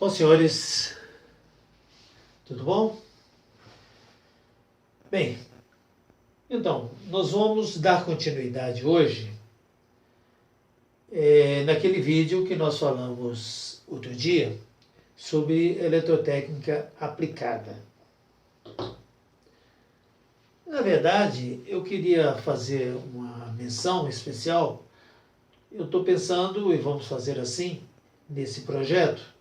Bom, senhores, tudo bom? Bem, então, nós vamos dar continuidade hoje naquele vídeo que nós falamos outro dia sobre eletrotécnica aplicada. Na verdade, eu queria fazer uma menção especial. Eu estou pensando, e vamos fazer assim, nesse projeto,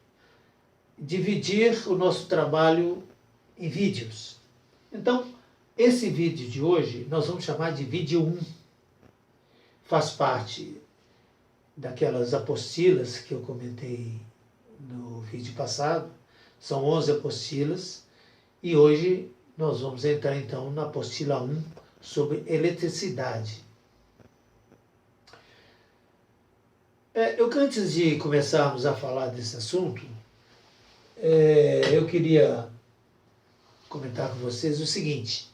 dividir o nosso trabalho em vídeos. Então, esse vídeo de hoje nós vamos chamar de vídeo 1. Faz parte daquelas apostilas que eu comentei no vídeo passado. São 11 apostilas e hoje nós vamos entrar então na apostila 1 sobre eletricidade. Antes de começarmos a falar desse assunto, eu queria comentar com vocês o seguinte.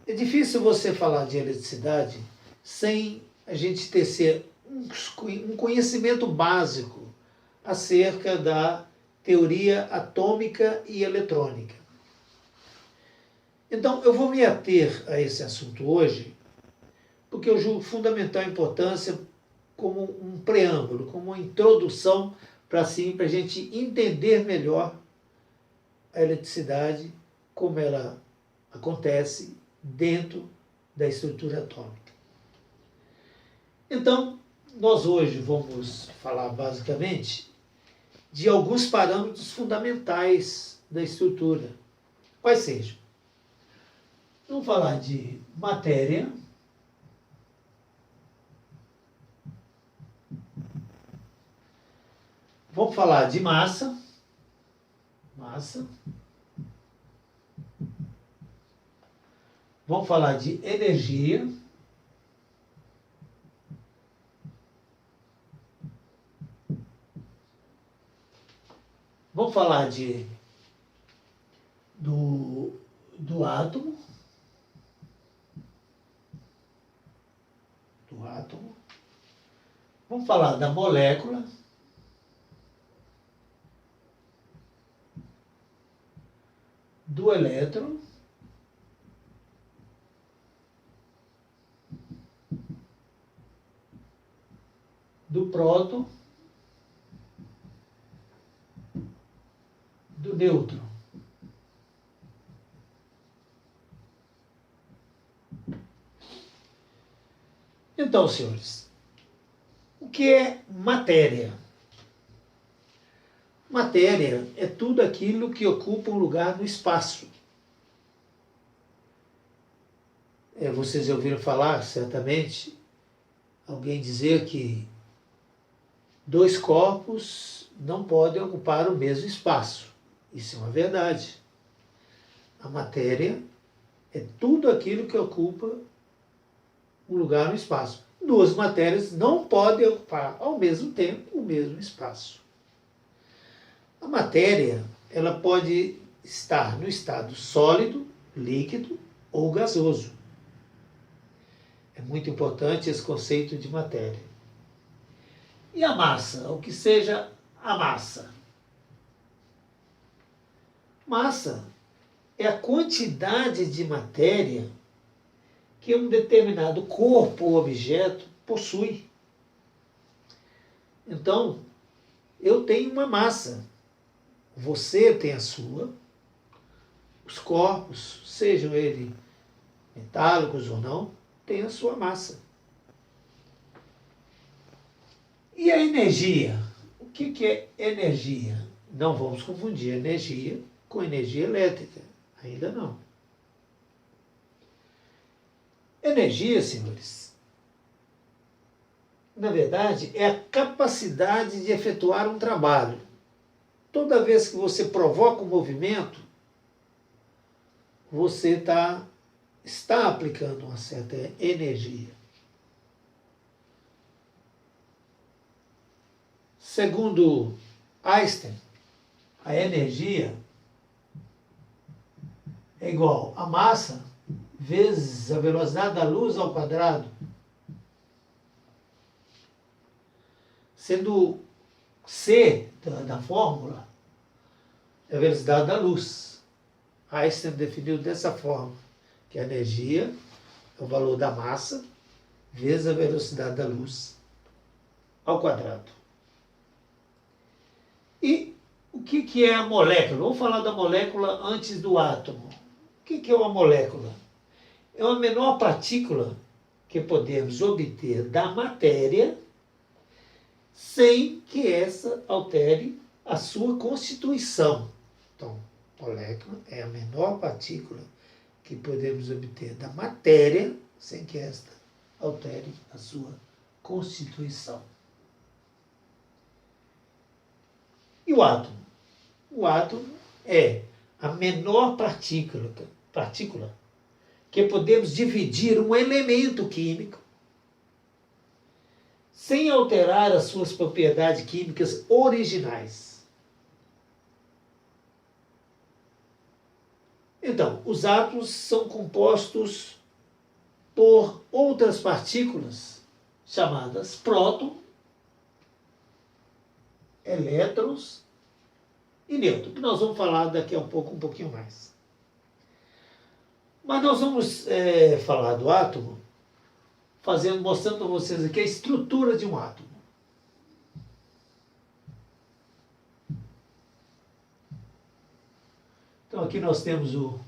É difícil você falar de eletricidade sem a gente ter um conhecimento básico acerca da teoria atômica e eletrônica. Então, eu vou me ater a esse assunto hoje, porque eu julgo fundamental importância como um preâmbulo, como uma introdução para a gente entender melhor a eletricidade, como ela acontece dentro da estrutura atômica. Então, nós hoje vamos falar basicamente de alguns parâmetros fundamentais da estrutura. Quais sejam? Vamos falar de matéria, vamos falar de massa, vamos falar de energia, vamos falar do átomo, vamos falar da molécula, do elétron, do próton, do nêutron. Então, senhores, o que é matéria? Matéria é tudo aquilo que ocupa um lugar no espaço. Vocês já ouviram falar, certamente, alguém dizer que dois corpos não podem ocupar o mesmo espaço. Isso é uma verdade. A matéria é tudo aquilo que ocupa um lugar no espaço. Duas matérias não podem ocupar ao mesmo tempo o mesmo espaço. A matéria, ela pode estar no estado sólido, líquido ou gasoso. É muito importante esse conceito de matéria. E a massa? O que seja a massa? Massa é a quantidade de matéria que um determinado corpo ou objeto possui. Então, eu tenho uma massa. Você tem a sua. Os corpos, sejam eles metálicos ou não, têm a sua massa. E a energia? O que é energia? Não vamos confundir energia com energia elétrica. Ainda não. Energia, senhores, na verdade, é a capacidade de efetuar um trabalho. Toda vez que você provoca um movimento, você está aplicando uma certa energia. Segundo Einstein, a energia é igual a massa vezes a velocidade da luz ao quadrado. Sendo C da fórmula é a velocidade da luz. Einstein definiu dessa forma, que a energia é o valor da massa vezes a velocidade da luz ao quadrado. E o que é a molécula? Vamos falar da molécula antes do átomo. O que é uma molécula? É uma menor partícula que podemos obter da matéria sem que essa altere a sua constituição. Então, molécula é a menor partícula que podemos obter da matéria sem que esta altere a sua constituição. E o átomo? O átomo é a menor partícula que podemos dividir um elemento químico sem alterar as suas propriedades químicas originais. Então, os átomos são compostos por outras partículas chamadas prótons, elétrons e nêutrons, que nós vamos falar daqui a um pouquinho mais. Mas nós vamos falar do átomo mostrando para vocês aqui a estrutura de um átomo. Então aqui nós temos o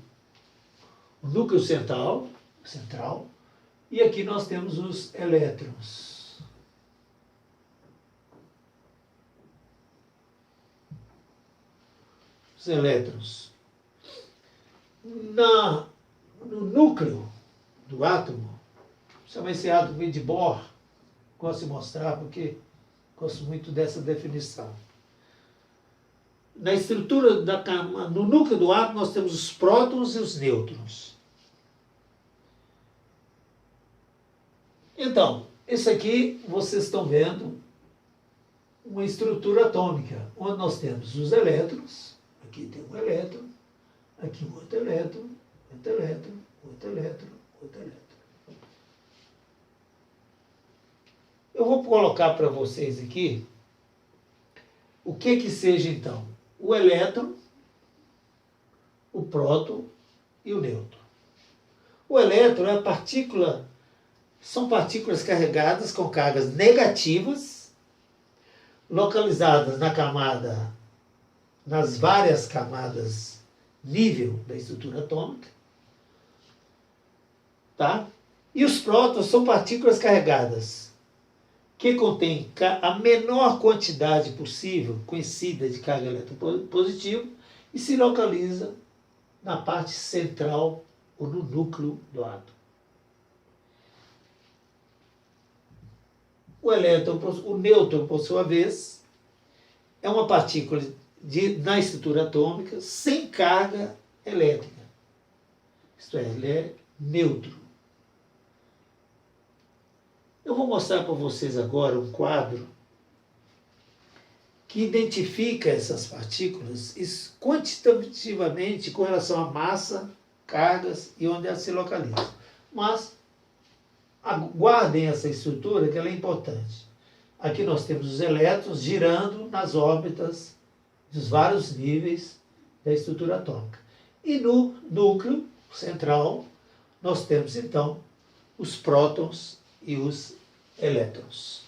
núcleo central, e aqui nós temos os elétrons. Os elétrons. No núcleo do átomo, chama esse átomo de Bohr, gosto de mostrar porque gosto muito dessa definição. Na estrutura no núcleo do átomo nós temos os prótons e os nêutrons. Então, isso aqui vocês estão vendo uma estrutura atômica, onde nós temos os elétrons, aqui tem um elétron, aqui um outro elétron, outro elétron, outro elétron, outro elétron. Eu vou colocar para vocês aqui o que seja então o elétron, o próton e o nêutron. O elétron é a partícula, são partículas carregadas com cargas negativas, localizadas nas várias camadas nível da estrutura atômica, tá? E os prótons são partículas carregadas que contêm a menor quantidade possível conhecida de carga eletropositiva e se localiza na parte central ou no núcleo do átomo. O nêutron, por sua vez, é uma partícula na estrutura atômica sem carga elétrica. Isto é, ele é neutro. Eu vou mostrar para vocês agora um quadro que identifica essas partículas quantitativamente com relação à massa, cargas e onde elas se localizam. Mas guardem essa estrutura que ela é importante. Aqui nós temos os elétrons girando nas órbitas dos vários níveis da estrutura atômica. E no núcleo central nós temos então os prótons e os elétrons.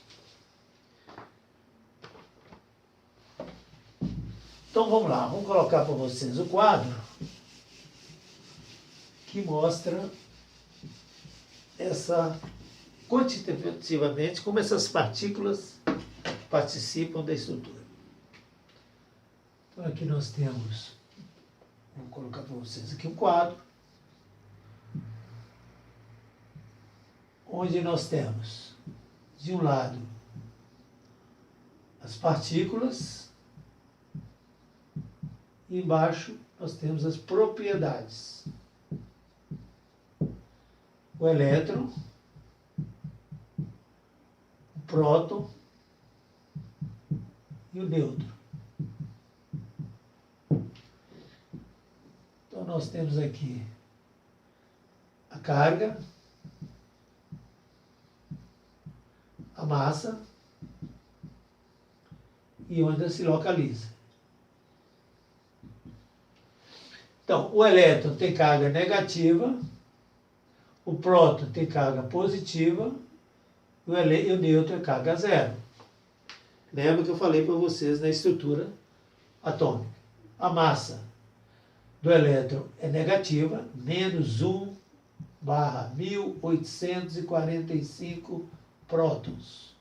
Então vamos lá, vamos colocar para vocês o quadro que mostra quantitativamente como essas partículas participam da estrutura. Então aqui nós temos, vou colocar para vocês aqui um quadro, onde nós temos, de um lado, as partículas, e embaixo nós temos as propriedades. O elétron, o próton e o nêutron. Então nós temos aqui a carga, a massa e onde se localiza. Então, o elétron tem carga negativa, o próton tem carga positiva e o nêutron é carga zero. Lembra que eu falei para vocês na estrutura atômica. A massa do elétron é negativa, menos 1/1845 prótons.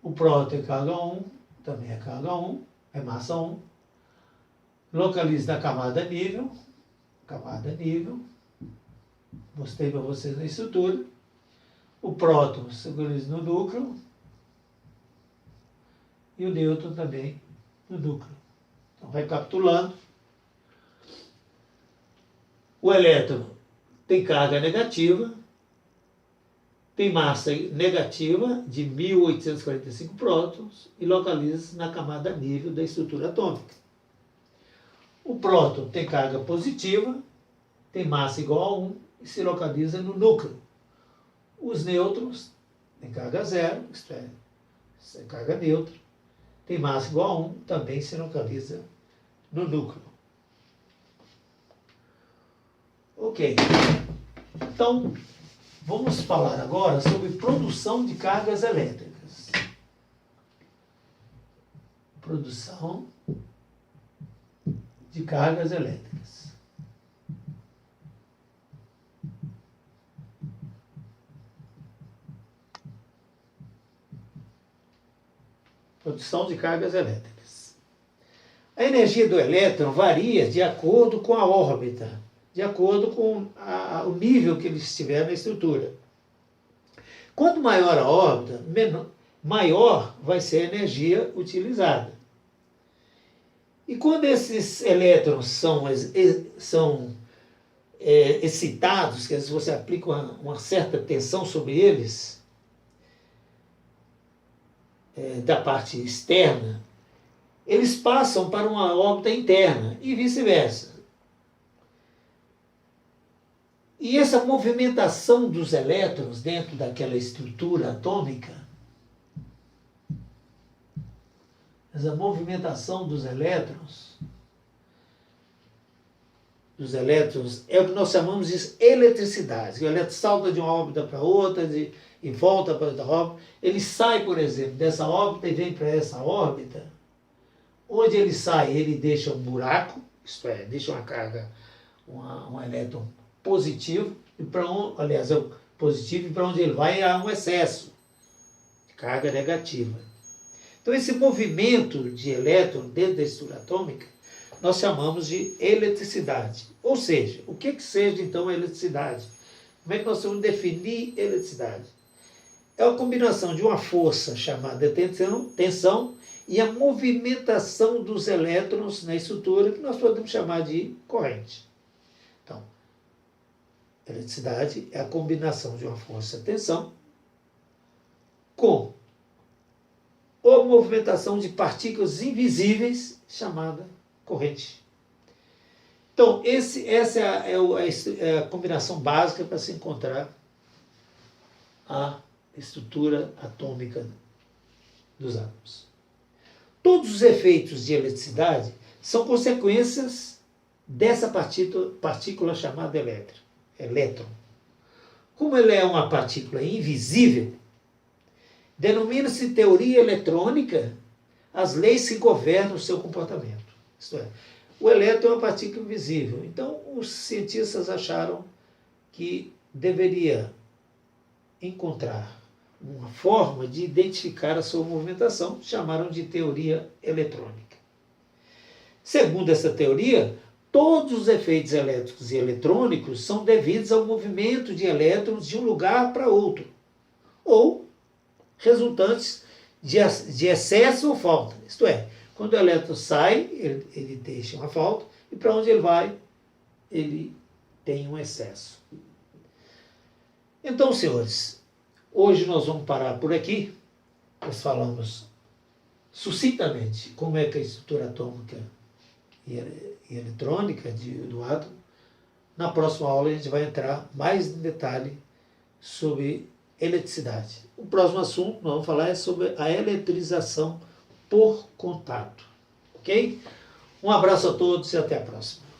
O próton é carga 1, também é carga 1, é massa 1. Localiza na camada nível, mostrei para vocês na estrutura. O próton se localiza no núcleo e o nêutron também no núcleo. Então, recapitulando, o elétron tem carga negativa, tem massa negativa de 1845 prótons e localiza-se na camada nível da estrutura atômica. O próton tem carga positiva, tem massa igual a 1 e se localiza no núcleo. Os nêutrons têm carga zero, isto é carga neutra, tem massa igual a 1, também se localiza no núcleo. Ok. Então, vamos falar agora sobre produção de cargas elétricas. Produção de cargas elétricas. Produção de cargas elétricas. A energia do elétron varia de acordo com a órbita, de acordo com o nível que ele estiver na estrutura. Quanto maior a órbita, maior vai ser a energia utilizada. E quando esses elétrons são excitados, quer dizer, você aplica uma certa tensão sobre eles, da parte externa, eles passam para uma órbita interna e vice-versa. E essa movimentação dos elétrons dentro daquela estrutura atômica, essa movimentação dos elétrons é o que nós chamamos de eletricidade. O elétron salta de uma órbita para outra e volta para outra órbita. Ele sai, por exemplo, dessa órbita e vem para essa órbita. Onde ele sai, ele deixa um buraco, isto é, deixa uma carga, um elétron positivo, e para positivo, e para onde ele vai há um excesso de carga negativa. Então, esse movimento de elétron dentro da estrutura atômica, nós chamamos de eletricidade. Ou seja, o que seja, então, a eletricidade? Como é que nós vamos definir eletricidade? É a combinação de uma força chamada tensão e a movimentação dos elétrons na estrutura, que nós podemos chamar de corrente. Então, eletricidade é a combinação de uma força-tensão com a movimentação de partículas invisíveis, chamada corrente. Então, essa é a combinação básica para se encontrar a estrutura atômica dos átomos. Todos os efeitos de eletricidade são consequências dessa partícula chamada elétron. Como ele é uma partícula invisível, denomina-se teoria eletrônica as leis que governam o seu comportamento. Isto é, o elétron é uma partícula invisível. Então, os cientistas acharam que deveria encontrar uma forma de identificar a sua movimentação, chamaram de teoria eletrônica. Segundo essa teoria, todos os efeitos elétricos e eletrônicos são devidos ao movimento de elétrons de um lugar para outro, ou resultantes de excesso ou falta. Isto é, quando o elétron sai, ele deixa uma falta, e para onde ele vai, ele tem um excesso. Então, senhores, hoje nós vamos parar por aqui. Nós falamos sucintamente como é que a estrutura atômica e eletrônica do átomo. Na próxima aula a gente vai entrar mais em detalhe sobre eletricidade. O próximo assunto que nós vamos falar é sobre a eletrização por contato. Ok? Um abraço a todos e até a próxima.